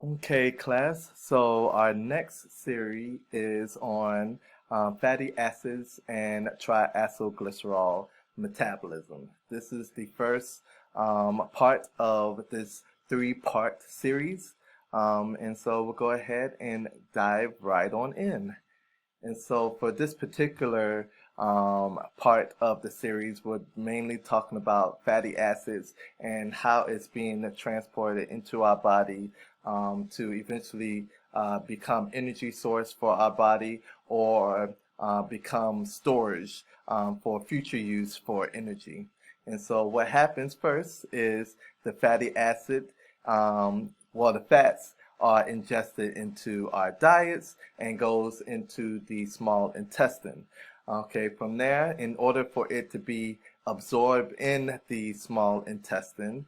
Okay, class. So our next series is on fatty acids and triacylglycerol metabolism. This is the first part of this three-part series. And so we'll go ahead and dive right on in. And so for this particular part of the series, we're mainly talking about fatty acids and how it's being transported into our body to eventually become energy source for our body or become storage for future use for energy. And so what happens first is the fatty acid, the fats are ingested into our diets and goes into the small intestine. Okay, from there, in order for it to be absorbed in the small intestine,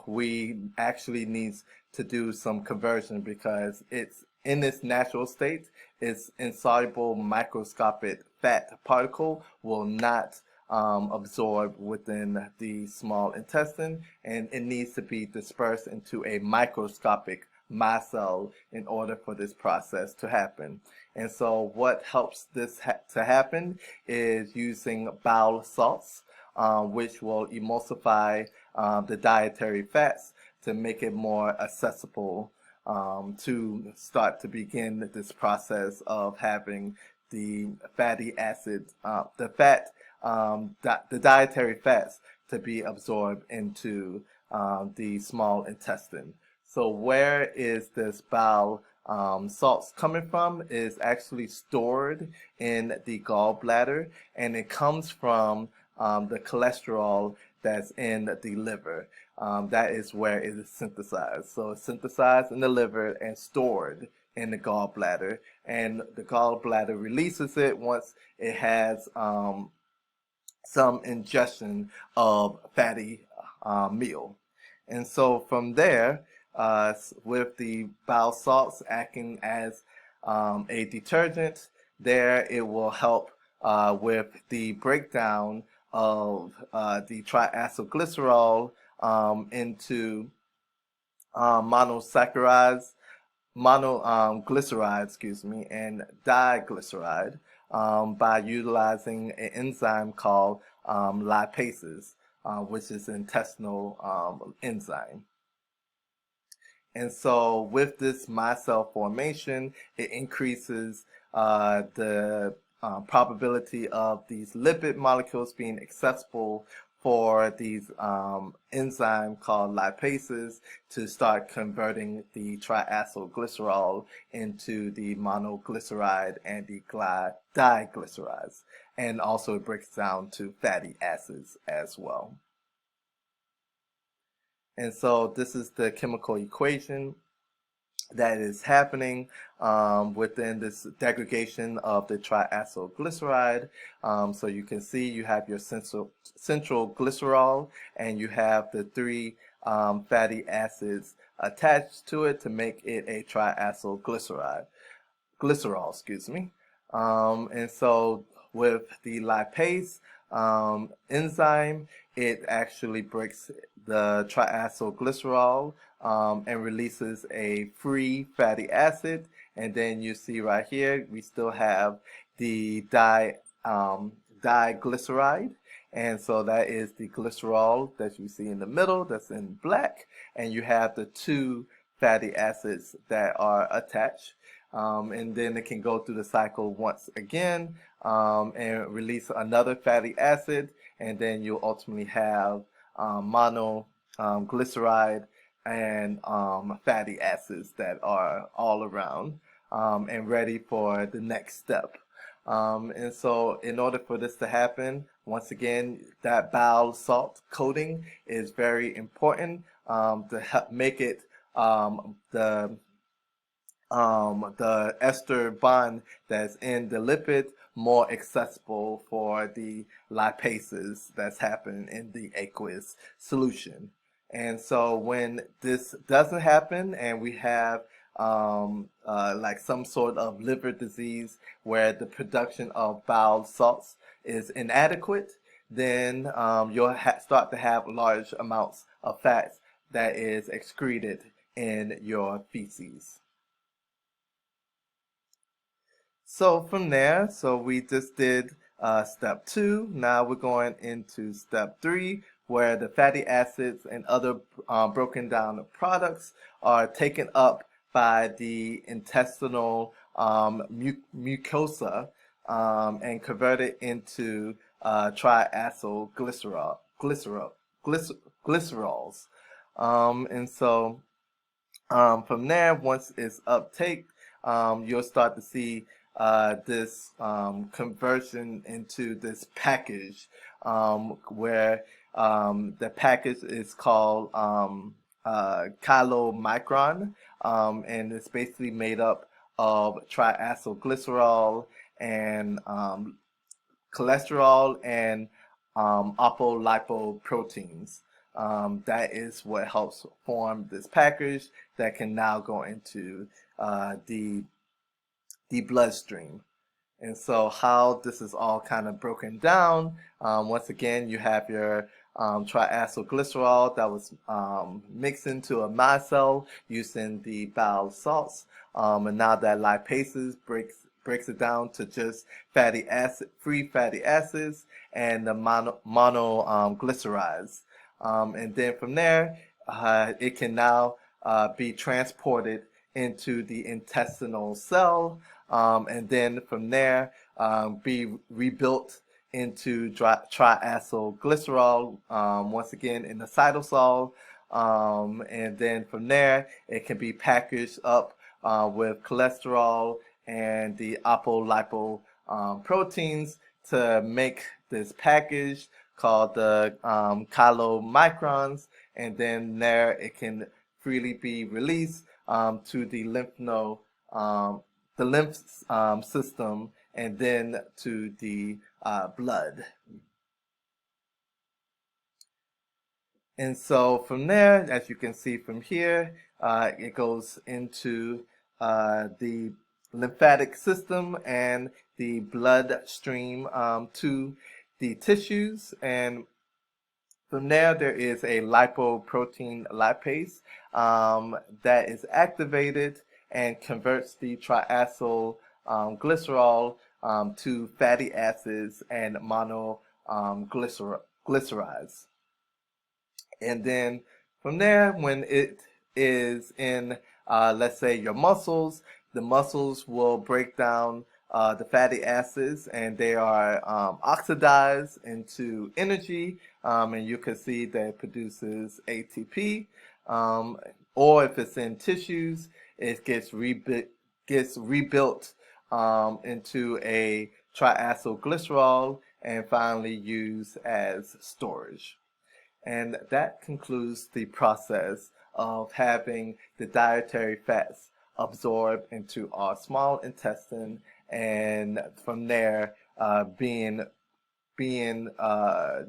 we actually need to do some conversion because it's in its natural state, its insoluble microscopic fat particle will not absorb within the small intestine, and it needs to be dispersed into a microscopic micelle in order for this process to happen. And so what helps this to happen is using bowel salts, which will emulsify the dietary fats to make it more accessible to start to begin this process of having the fatty acid, the dietary fats to be absorbed into the small intestine. So where is this bowel salts coming from is actually stored in the gallbladder, and it comes from the cholesterol that's in the liver. That is where it is synthesized. So it's synthesized in the liver and stored in the gallbladder, and the gallbladder releases it once it has some ingestion of fatty meal. And so from there, with the bowel salts acting as a detergent, there it will help with the breakdown of the triacylglycerol into monosaccharides, monoglyceride, and diglyceride by utilizing an enzyme called lipases, which is an intestinal enzyme. And so with this micelle formation, it increases the probability of these lipid molecules being accessible for these enzyme called lipases to start converting the triacylglycerol into the monoglyceride and the diglycerides. And also it breaks down to fatty acids as well. And so this is the chemical equation that is happening within this degradation of the triacylglyceride. So you can see you have your central glycerol, and you have the three fatty acids attached to it to make it a glycerol, excuse me. And so with the lipase enzyme, it actually breaks the triacylglycerol and releases a free fatty acid. And then you see right here, we still have the diglyceride. And so that is the glycerol that you see in the middle, that's in black. And you have the two fatty acids that are attached. And then it can go through the cycle once again and release another fatty acid. And then you'll ultimately have monoglyceride and fatty acids that are all around and ready for the next step. And so in order for this to happen, once again, that bowel salt coating is very important to help make it the ester bond that's in the lipid more accessible for the lipases that's happening in the aqueous solution. And so when this doesn't happen and we have like some sort of liver disease where the production of bowel salts is inadequate, then you'll start to have large amounts of fats that is excreted in your feces. So from there, we just did step 2. Now we're going into step 3, where the fatty acids and other broken down products are taken up by the intestinal mucosa and converted into triacylglycerols. And so from there, once it's uptake, you'll start to see this conversion into this package where the package is called chylomicron, and it's basically made up of triacylglycerol and cholesterol and apolipoproteins. That is what helps form this package that can now go into the bloodstream. And so how this is all kind of broken down, once again, you have your triacylglycerol that was mixed into a micelle using the bile salts. And now that lipases breaks it down to just free fatty acids and the monoglycerides. And then from there, it can now be transported into the intestinal cell, and then from there be rebuilt into triacylglycerol once again in the cytosol, and then from there it can be packaged up with cholesterol and the apolipoproteins to make this package called the chylomicrons, and then there it can freely be released to the lymph system, and then to the blood. And so from there, as you can see from here, it goes into the lymphatic system and the bloodstream to the tissues. And from there is a lipoprotein lipase that is activated and converts the triacylglycerol to fatty acids and monoglycerides. And then from there, when it is in, let's say, your muscles, the muscles will break down the fatty acids, and they are oxidized into energy, and you can see that it produces ATP. Or if it's in tissues, it gets rebuilt into a triacylglycerol and finally used as storage. And that concludes the process of having the dietary fats absorbed into our small intestine, and from there being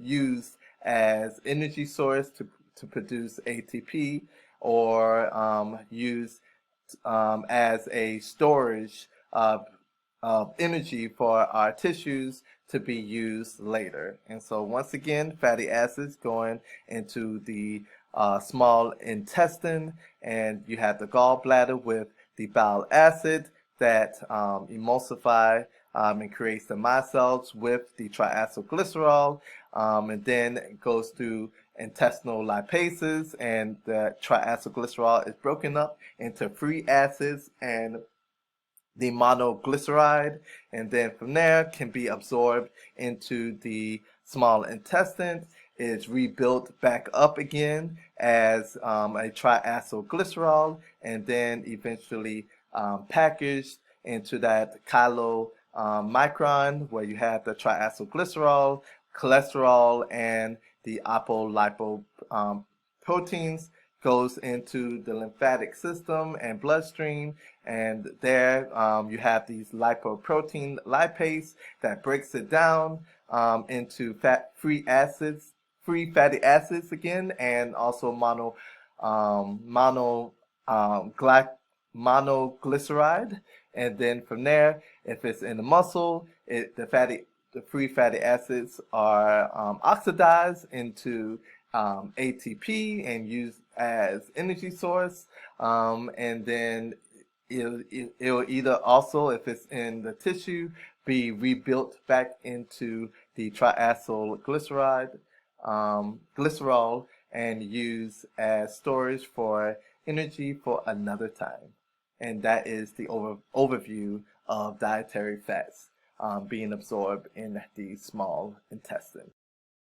used as energy source to produce ATP, or used as a storage of energy for our tissues to be used later. And so once again, fatty acids going into the small intestine, and you have the gallbladder with the bile acid that emulsify and creates the micelles with the triacylglycerol, and then it goes through intestinal lipases, and the triacylglycerol is broken up into free acids and the monoglyceride, and then from there can be absorbed into the small intestine. Is rebuilt back up again as a triacylglycerol, and then eventually packaged into that chylomicron, where you have the triacylglycerol, cholesterol, and the apolipoproteins, goes into the lymphatic system and bloodstream, and there you have these lipoprotein lipase that breaks it down into free fatty acids again, and also monoglyceride. And then from there, if it's in the muscle, the free fatty acids are oxidized into ATP and used as energy source, and then it'll either also, if it's in the tissue, be rebuilt back into the glycerol and used as storage for energy for another time. And that is the overview of dietary fats being absorbed in the small intestine.